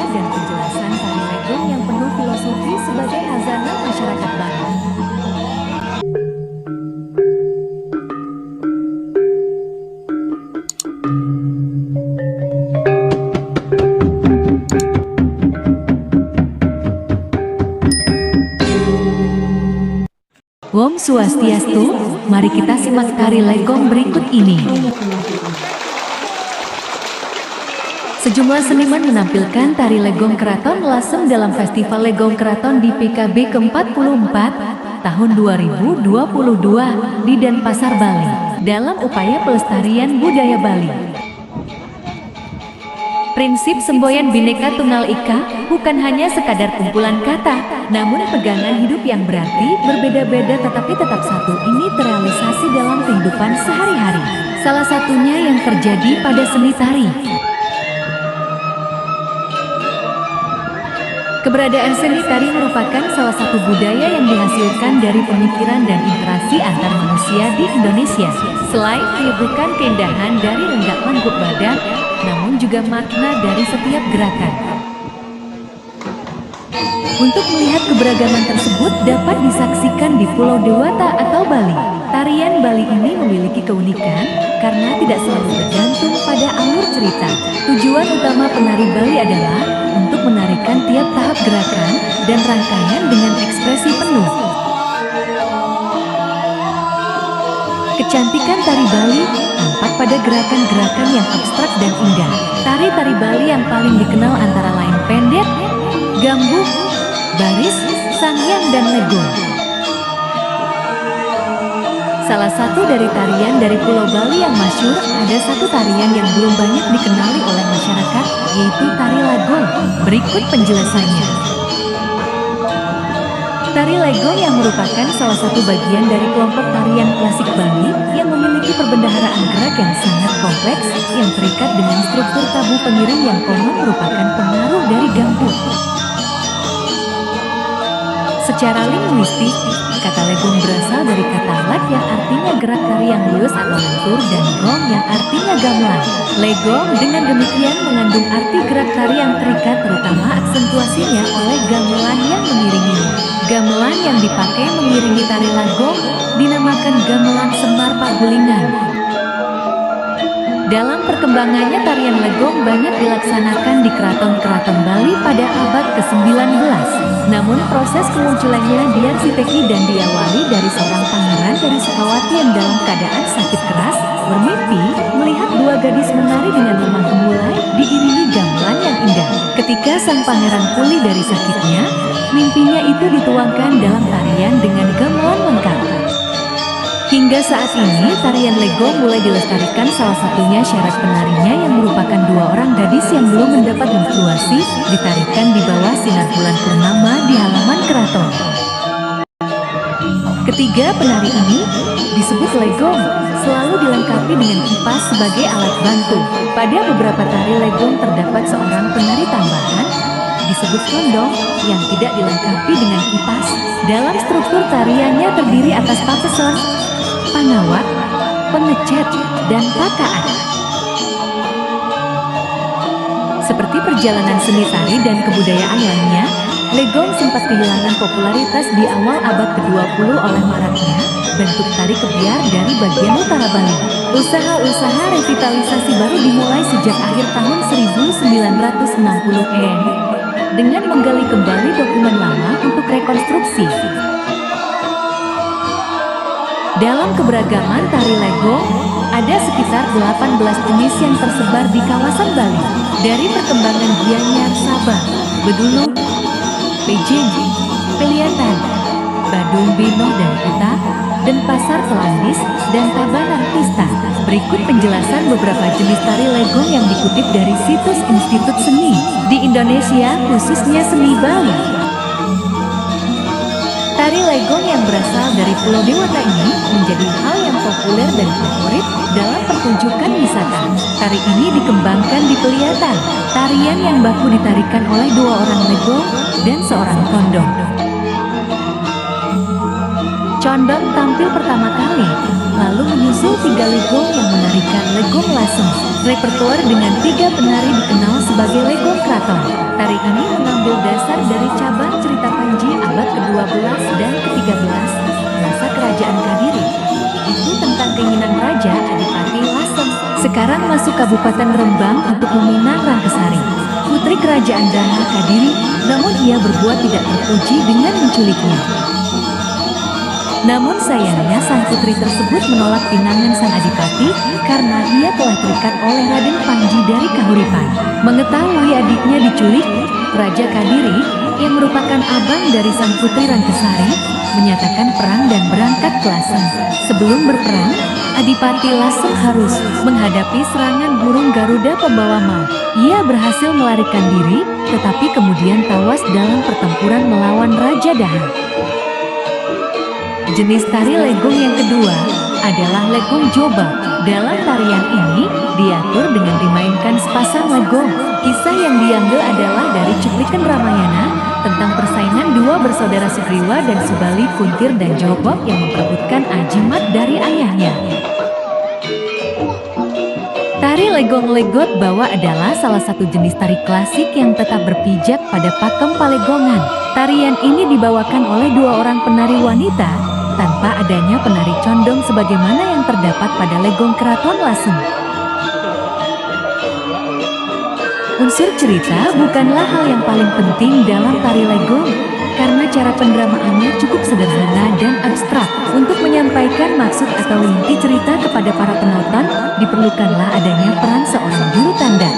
dan penjelasan tari legong yang penuh filosofi sebagai hazanah masyarakat Bali. Om Swastiastu, mari kita simak tari legong berikut ini. Sejumlah seniman menampilkan tari legong Keraton Lasem dalam Festival Legong Keraton di PKB ke-44 tahun 2022 di Denpasar, Bali, dalam upaya pelestarian budaya Bali. Prinsip semboyan Bhinneka Tunggal Ika bukan hanya sekadar kumpulan kata, namun pegangan hidup yang berarti berbeda-beda tetapi tetap satu ini terrealisasi dalam kehidupan sehari-hari. Salah satunya yang terjadi pada seni tari. Keberadaan seni tari merupakan salah satu budaya yang dihasilkan dari pemikiran dan interaksi antar manusia di Indonesia. Selain menyuguhkan keindahan dari renggak lengguk badan, namun juga makna dari setiap gerakan. Untuk melihat keberagaman tersebut dapat disaksikan di Pulau Dewata atau Bali. Tarian Bali ini memiliki keunikan karena tidak selalu bergantung pada alur cerita. Tujuan utama penari Bali adalah untuk menarikan tiap tahap gerakan dan rangkaian dengan ekspresi penuh. Kecantikan tari Bali tampak pada gerakan-gerakan yang abstrak dan indah. Tari-tari Bali yang paling dikenal antara lain pendet, gambuk, baris, sangyang, dan legong. Salah satu dari tarian dari Pulau Bali yang masyhur, ada satu tarian yang belum banyak dikenali oleh masyarakat, yaitu tari legong. Berikut penjelasannya. Tari legong yang merupakan salah satu bagian dari kelompok tarian klasik Bali yang memiliki perbendaharaan gerak yang sangat kompleks yang terikat dengan struktur tabu pengiring yang konon merupakan pengaruh dari gambuk. Secara linguistik, kata legong berasal dari kata leg yang artinya gerak tari yang lurus atau lentur dan gong yang artinya gamelan. Legong dengan demikian mengandung arti gerak tari yang terikat terutama aksentuasinya oleh gamelan yang mengiringinya. Gamelan yang dipakai mengiringi tari legong dinamakan gamelan Semar Pagulingan. Dalam perkembangannya tarian legong banyak dilaksanakan di keraton-keraton Bali pada abad ke-19. Namun proses kemunculannya di Arsiteki dan diawali dari seorang pangeran dari Sukawati yang dalam keadaan sakit keras, bermimpi melihat dua gadis menari dengan lemah gemulai diiringi gamelan yang indah. Ketika sang pangeran pulih dari sakitnya, mimpinya itu dituangkan dalam tarian dengan gamelan lengkap. Hingga saat ini, tarian legong mulai dilestarikan, salah satunya syarat penarinya yang merupakan dua orang gadis yang belum mendapat menstruasi, ditarikan di bawah sinar bulan purnama di halaman keraton. Ketiga penari ini disebut legong, selalu dilengkapi dengan kipas sebagai alat bantu. Pada beberapa tari legong terdapat seorang penari tambahan, disebut condong, yang tidak dilengkapi dengan kipas. Dalam struktur tariannya terdiri atas papeson, pangawat, pengecet, dan pakaan. Seperti perjalanan seni tari dan kebudayaan lainnya, legong sempat kehilangan popularitas di awal abad ke-20 oleh maraknya bentuk tari kebiar dari bagian utara Bali. Usaha-usaha revitalisasi baru dimulai sejak akhir tahun 1960-an dengan menggali kembali dokumen lama untuk rekonstruksi. Dalam keberagaman tari legong, ada sekitar 18 jenis yang tersebar di kawasan Bali. Dari perkembangan Gianyar, Sabah, Bedulu, Pejing, Peliatan, Badung Binoh dan Kuta, Denpasar Kelandis, dan Tabanan Tista. Berikut penjelasan beberapa jenis tari legong yang dikutip dari situs Institut Seni di Indonesia, khususnya Seni Bali. Tari legong yang berasal dari Pulau Dewata ini menjadi hal yang populer dan favorit dalam pertunjukan wisata. Tari ini dikembangkan di Peliatan, tarian yang baku ditarikan oleh dua orang legong dan seorang condong. Condong tampil pertama kali, lalu menyusul 3 legong yang menarikan Legong Lasem. Repertoire dengan 3 penari dikenal sebagai Legong Kraton. Tari ini mengambil dasar dari cabang cerita Panji abad ke-12 dan ke-13, masa kerajaan Kadiri, yaitu tentang keinginan Raja Adipati Lasem sekarang masuk Kabupaten Rembang untuk meminang Rangkesari, putri kerajaan Daha Kadiri, namun ia berbuat tidak terpuji dengan menculiknya. Namun sayangnya sang putri tersebut menolak pinangan sang adipati karena ia telah terikat oleh Raden Panji dari Kahuripan. Mengetahui adiknya diculik, Raja Kadiri yang merupakan abang dari sang putri Rangkesari menyatakan perang dan berangkat ke Lasem. Sebelum berperang, Adipati Lasem harus menghadapi serangan burung Garuda pembawa maut. Ia berhasil melarikan diri, tetapi kemudian tewas dalam pertempuran melawan Raja Daha. Jenis tari legong yang kedua adalah legong joba. Dalam tarian ini diatur dengan dimainkan sepasang legong. Kisah yang diambil adalah dari cuplikan Ramayana tentang persaingan 2 bersaudara Sugriwa dan Subali, Kuntir dan Jobab yang memperebutkan ajimat dari ayahnya. Tari legong legot bawa adalah salah satu jenis tari klasik yang tetap berpijak pada pakem palegongan. Tarian ini dibawakan oleh 2 orang penari wanita tanpa adanya penari condong sebagaimana yang terdapat pada Legong Kraton Lasem. Unsur cerita bukanlah hal yang paling penting dalam tari legong, karena cara pendramaannya cukup sederhana dan abstrak. Untuk menyampaikan maksud atau inti cerita kepada para penonton, diperlukanlah adanya peran seorang juru tanda.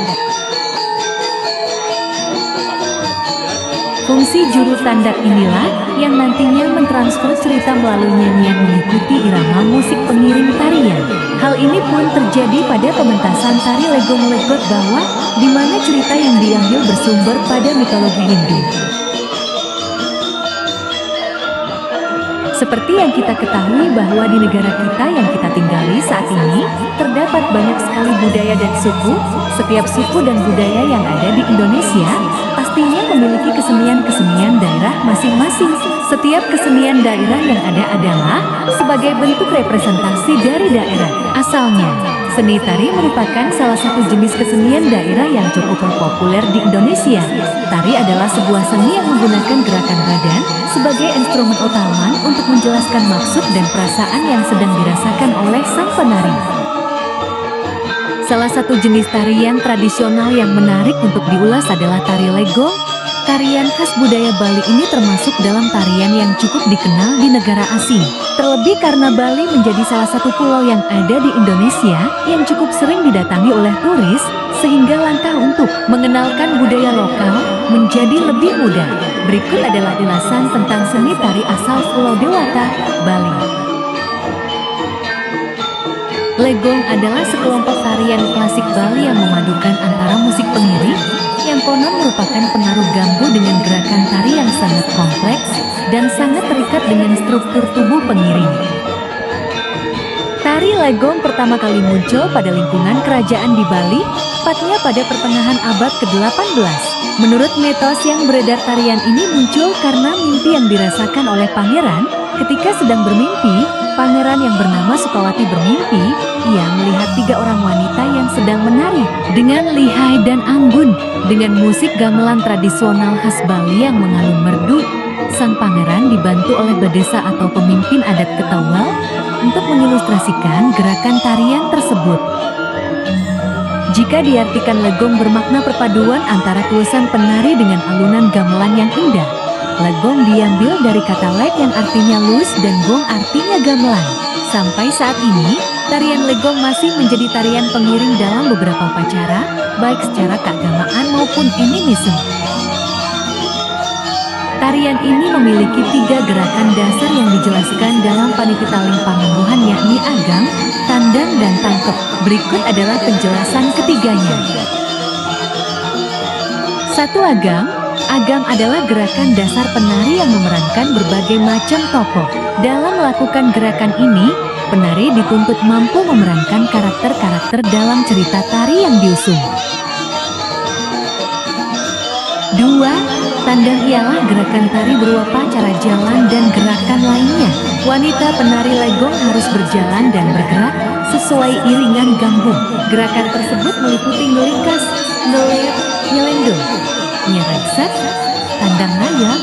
Fungsi juru tanda inilah yang nantinya mentransfer cerita melalui nyanyian mengikuti irama musik pengiring tarian. Hal ini pun terjadi pada pementasan tari legong legot bawah, di mana cerita yang diambil bersumber pada mitologi Hindu. Seperti yang kita ketahui bahwa di negara kita yang kita tinggali saat ini, terdapat banyak sekali budaya dan suku. Setiap suku dan budaya yang ada di Indonesia pastinya memiliki kesenian-kesenian daerah masing-masing. Setiap kesenian daerah yang ada adalah sebagai bentuk representasi dari daerah asalnya. Seni tari merupakan salah satu jenis kesenian daerah yang cukup populer di Indonesia. Tari adalah sebuah seni yang menggunakan gerakan badan sebagai instrumen utama untuk menjelaskan maksud dan perasaan yang sedang dirasakan oleh sang penari. Salah satu jenis tarian tradisional yang menarik untuk diulas adalah tari legong. Tarian khas budaya Bali ini termasuk dalam tarian yang cukup dikenal di negara asing. Terlebih karena Bali menjadi salah satu pulau yang ada di Indonesia yang cukup sering didatangi oleh turis, sehingga langkah untuk mengenalkan budaya lokal menjadi lebih mudah. Berikut adalah ulasan tentang seni tari asal Pulau Dewata, Bali. Legong adalah sekelompok tarian klasik Bali yang memadukan antara musik pengiring, yang konon merupakan penaruh gambu dengan gerakan tari yang sangat kompleks dan sangat terikat dengan struktur tubuh pengiring. Tari legong pertama kali muncul pada lingkungan kerajaan di Bali, tepatnya pada pertengahan abad ke-18. Menurut mitos yang beredar, tarian ini muncul karena mimpi yang dirasakan oleh pangeran. Ketika sedang bermimpi, pangeran yang bernama Sukawati bermimpi, ia melihat 3 orang wanita yang sedang menari dengan lihai dan anggun, dengan musik gamelan tradisional khas Bali yang mengalun merdu. Sang pangeran dibantu oleh badesa atau pemimpin adat Ketawal untuk mengilustrasikan gerakan tarian tersebut. Jika diartikan legong bermakna perpaduan antara tulisan penari dengan alunan gamelan yang indah. Legong diambil dari kata leg yang artinya lus dan gong artinya gamelan. Sampai saat ini, tarian legong masih menjadi tarian pengiring dalam beberapa upacara, baik secara keagamaan maupun animisme. Tarian ini memiliki 3 gerakan dasar yang dijelaskan dalam Panititaling Pangangguhan, yakni agam, tandang, dan tangkep. Berikut adalah penjelasan ketiganya. 1. Agam. Agam adalah gerakan dasar penari yang memerankan berbagai macam tokoh. Dalam melakukan gerakan ini, penari dituntut mampu memerankan karakter-karakter dalam cerita tari yang diusung. 2. Tandang ialah gerakan tari berupa cara jalan dan gerakan lainnya. Wanita penari legong harus berjalan dan bergerak sesuai iringan gambung. Gerakan tersebut meliputi ngelingkas, ngelir, nyelendong, nyerengsek, tandang ngayap,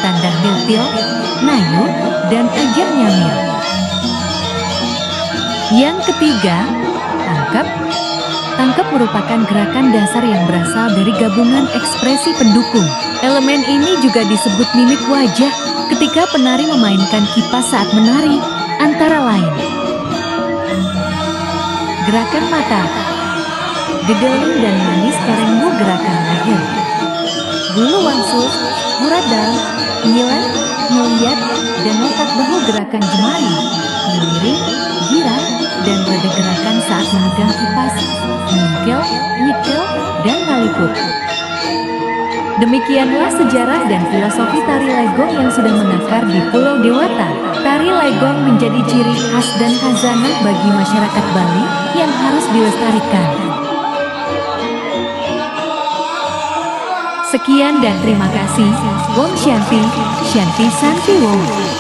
tandang miltil, nayu, dan ajar nyamil. Yang ketiga, tangkep. Tangkep merupakan gerakan dasar yang berasal dari gabungan ekspresi pendukung. Elemen ini juga disebut mimik wajah ketika penari memainkan kipas saat menari, antara lain. Gerakan mata, gedeling dan manis korengbu gerakan leher, bulu wangsul, muradal, nyilet, ngeliat, dan letak bahu gerakan jemari, ngeliring, girang, dan pada gerakan saat memegang kipas, nyingkil, nyekel, dan ngaliput. Demikianlah sejarah dan filosofi tari legong yang sudah mengakar di Pulau Dewata. Tari legong menjadi ciri khas dan khazanah bagi masyarakat Bali yang harus dilestarikan. Sekian dan terima kasih. Om Shanti, Shanti Santi Wong.